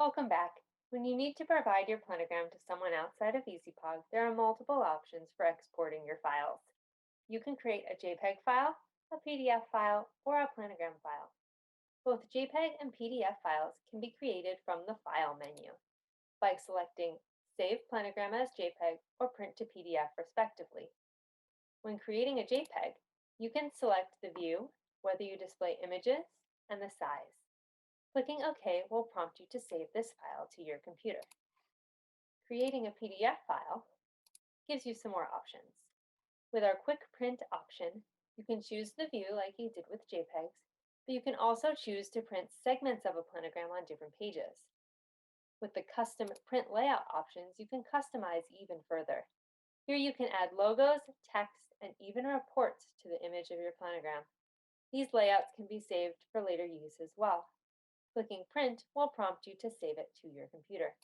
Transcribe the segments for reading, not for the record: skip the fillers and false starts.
Welcome back. When you need to provide your planogram to someone outside of EZPOG, there are multiple options for exporting your files. You can create a JPEG file, a PDF file, or a planogram file. Both JPEG and PDF files can be created from the File menu by selecting Save Planogram as JPEG or Print to PDF respectively. When creating a JPEG, you can select the view, whether you display images, and the size. Clicking OK will prompt you to save this file to your computer. Creating a PDF file gives you some more options. With our Quick Print option, you can choose the view like you did with JPEGs, but you can also choose to print segments of a planogram on different pages. With the Custom Print Layout options, you can customize even further. Here you can add logos, text, and even reports to the image of your planogram. These layouts can be saved for later use as well. Clicking Print will prompt you to save it to your computer.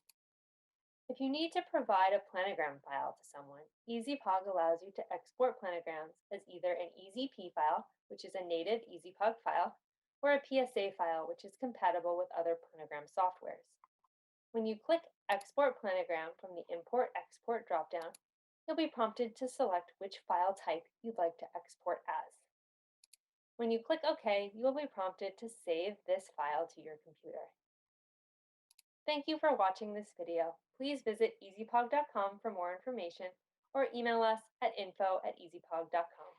If you need to provide a planogram file to someone, EZPOG allows you to export planograms as either an EZP file, which is a native EZPOG file, or a PSA file, which is compatible with other planogram softwares. When you click Export Planogram from the Import/Export dropdown, you'll be prompted to select which file type you'd like to export as. When you click OK, you will be prompted to save this file to your computer. Thank you for watching this video. Please visit ezpog.com for more information or email us at info@ezpog.com.